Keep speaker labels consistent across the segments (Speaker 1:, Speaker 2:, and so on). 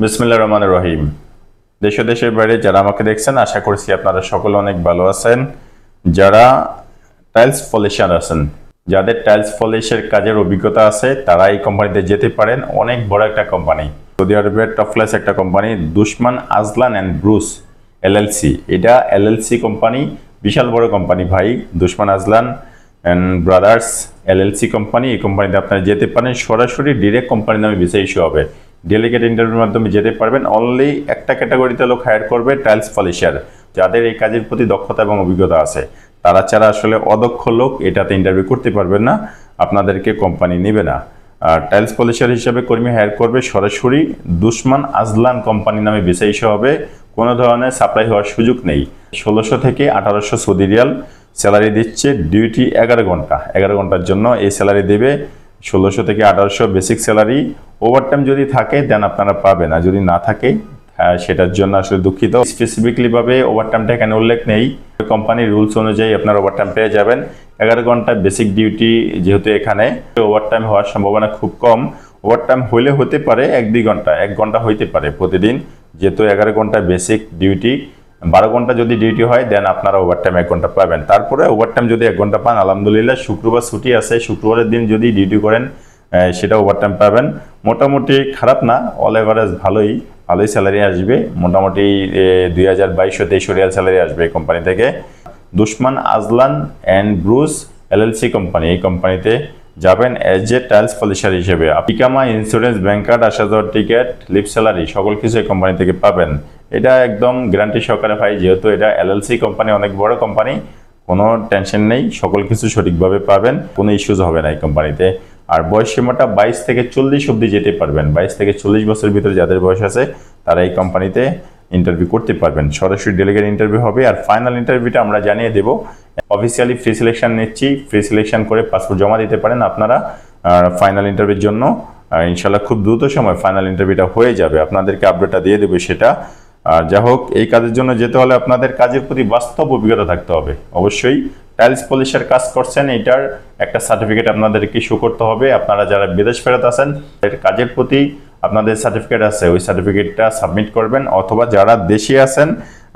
Speaker 1: বিসমিল্লাহির রহমানির রহিম। দেশ ও দেশের বাইরে যারা আমাকে দেখছেন, আশা করছি আপনারা সকলে অনেক ভালো আছেন। যারা টাইলস পলিশার আছেন, যাদের টাইলস পলিশের কাজের অভিজ্ঞতা আছে, তারা এই কোম্পানিতে যেতে পারেন। অনেক বড় একটা কোম্পানি, সৌদি আরবের টপ ক্লাস একটা কোম্পানি, দুশমান আজলান অ্যান্ড ব্রুস এলএলসি। এটা এলএলসি কোম্পানি, বিশাল বড় কোম্পানি ভাই। দুশমান আজলান অ্যান্ড ব্রাদার্স এলএলসি কোম্পানি। এই কোম্পানিতে আপনারা যেতে পারেন, সরাসরি ডিরেক্ট কোম্পানির নামে ভিসা ইস্যু হবে। ডেলিগেট ইন্টারভিউর মাধ্যমে যেতে পারবেন। অনলি একটা ক্যাটাগরিতে লোক হায়ার করবে, টাইলস পলিশার, যাদের এই কাজের প্রতি দক্ষতা এবং অভিজ্ঞতা আছে। তারা ছাড়া আসলে অদক্ষ লোক এটাতে ইন্টারভিউ করতে পারবেন না, আপনাদেরকে কোম্পানি নেবে না। আর টাইলস পলিশার হিসেবে কর্মী হায়ার করবে সরাসরি দুশমান আজলান কোম্পানি নামে ভিসা ইস্যু হবে। কোনো ধরনের সাপ্লাই হওয়ার সুযোগ নেই। 1600 থেকে 1800 সৌদি রিয়াল স্যালারি দিচ্ছে। ডিউটি 11 ঘন্টা, 11 ঘন্টার জন্য এই স্যালারি দেবে। 1600 থেকে 1800 বেসিক স্যালারি। ওভারটাইম যদি থাকে দেন আপনারা পাবেন, আর যদি না থাকে সেটার জন্য আসলে দুঃখিত। স্পেসিফিকলি ভাবে ওভারটাইমটা এখানে উল্লেখ নেই। কোম্পানির রুলস অনুযায়ী আপনার ওভারটাইম পেয়ে যাবেন। 11 ঘন্টা বেসিক ডিউটি, যেহেতু এখানে ওভারটাইম হওয়ার সম্ভাবনা খুব কম। ওভারটাইম হইলে হতে পারে 1-2 ঘন্টা, 1 ঘন্টা হইতে পারে প্রতিদিন। যেহেতু 11 ঘন্টা বেসিক ডিউটি, 12 ঘন্টা যদি ডিউটি হয় দেন আপনারা ওভারটাইম 1 ঘন্টা পাবেন। তারপরে ওভারটাইম যদি 1 ঘন্টা পান আলহামদুলিল্লাহ। শুক্রবার ছুটি আছে, শুক্রবারের দিন যদি ডিউটি করেন সেটা ওভারটাইম পাবেন। মোটামুটি খারাপ না, অল এভারেজ ভালোই স্যালারি আসবে। মোটামুটি 2022-23 রিয়াল স্যালারি আসবে এই কোম্পানি থেকে। দুশমান আজলান অ্যান্ড ব্রুস এলএলসি কোম্পানি, এই কোম্পানিতে যাবেন এজ এ টাইলস পলিশার হিসেবে। ইকামা, ইন্স্যুরেন্স, ব্যাংক কার্ড, আসা যাওয়ার টিকিট, লিপ স্যালারি সকল কিছু এই কোম্পানি থেকে পাবেন। এটা একদম গ্যারান্টি সহকারে ভাই, যেহেতু এটা এলএলসি কোম্পানি, অনেক বড় কোম্পানি, কোনো টেনশন নেই, সকল কিছু সঠিকভাবে পাবেন, কোনো ইস্যুজ হবে না এই কোম্পানিতে। আর বয়স সীমাটা 22 থেকে 40 অবধি যেতে পারবেন। 22 থেকে 40 বছরের ভিতরে যাদের বয়স আছে তারা এই কোম্পানিতে ইন্টারভিউ করতে পারবেন। সরাসরি ডেলিগেট ইন্টারভিউ হবে। আর ফাইনাল ইন্টারভিউটা আমরা জানিয়ে দেব। অফিসিয়ালি ফ্রি সিলেকশন নিচ্ছি, ফ্রি সিলেকশন করে পাসপোর্ট জমা দিতে পারেন আপনারা ফাইনাল ইন্টারভিউর জন্য। ইনশাল্লাহ খুব দ্রুত সময় ফাইনাল ইন্টারভিউটা হয়ে যাবে, আপনাদেরকে আপডেটটা দিয়ে দেবে সেটা। আর যা হোক, এই কাজের জন্য যেতে হলে আপনাদের কাজের প্রতি বাস্তব অভিজ্ঞতা থাকতে হবে। অবশ্যই টাইলস পলিশার কাজ করছেন, এটার একটা সার্টিফিকেট আপনাদেরকে শো করতে হবে। আপনারা যারা বিদেশ ফেরত আছেন, কাজের প্রতি আপনাদের সার্টিফিকেট আছে, ওই সার্টিফিকেটটা সাবমিট করবেন। অথবা যারা দেশে আছেন,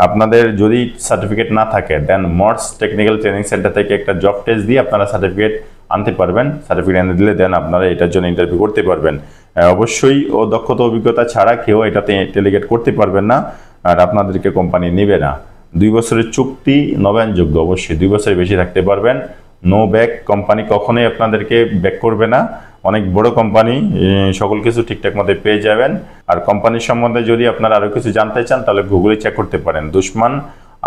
Speaker 1: আপনাদের যদি সার্টিফিকেট না থাকে দেন মর্স টেকনিক্যাল ট্রেনিং সেন্টার থেকে একটা জব টেস্ট দিয়ে আপনারা সার্টিফিকেট আনতে পারবেন। সার্টিফিকেট এনে দিলে দেন আপনারা এটার জন্য ইন্টারভিউ করতে পারবেন। অবশ্যই ও দক্ষতা অভিজ্ঞতা ছাড়া কেউ এটাতে ডেলিগেট করতে পারবেন না, আর আপনাদেরকে কোম্পানি নেবে না। 2 বছরের চুক্তি, নবায়নযোগ্য, অবশ্যই 2 বছরের বেশি থাকতে পারবেন। নো ব্যাক, কোম্পানি কখনোই আপনাদেরকে ব্যাক করবে না। অনেক বড় কোম্পানি, সকল কিছু ঠিকঠাক মতো পেয়ে যাবেন। আর কোম্পানির সম্বন্ধে যদি আপনারা আরও কিছু জানতে চান তাহলে গুগলে চেক করতে পারেন। দুশমান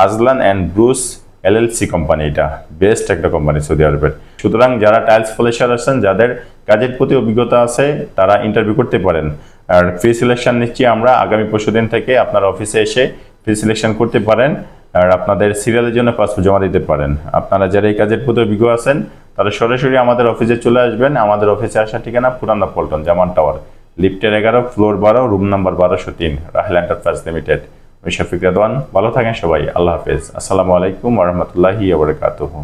Speaker 1: আজলান অ্যান্ড ব্রুস এলএলসি কোম্পানি, এটা বেস্ট একটা কোম্পানি সৌদি আরবের। সুতরাং যারা টাইলস পলিশার আছেন, যাদের কাজের প্রতি অভিজ্ঞতা আছে, তারা ইন্টারভিউ করতে পারেন। আর ফ্রি সিলেকশন নিচ্ছি আমরা আগামী পরশুদিন থেকে। আপনার অফিসে এসে ফ্রি সিলেকশন করতে পারেন, আর আপনাদের সিরিয়ালের জন্য পাসপোর্ট জমা দিতে পারেন। আপনারা যারা এই কাজের প্রতি অভিজ্ঞ আছেন তারা সরাসরি আমাদের অফিসে চলে আসবেন। আমাদের অফিসে আসার ঠিকানা পুরানা পল্টন, জামান টাওয়ার, লিফটের 11, floor 12, room number 1203, Rahel enterprise limited. আমি শফিক রেদওয়ান। ভালো থাকেন সবাই, আল্লাহ হাফেজ। আসসালামু আলাইকুম ওয়া রাহমাতুল্লাহি ওয়া বারাকাতুহু।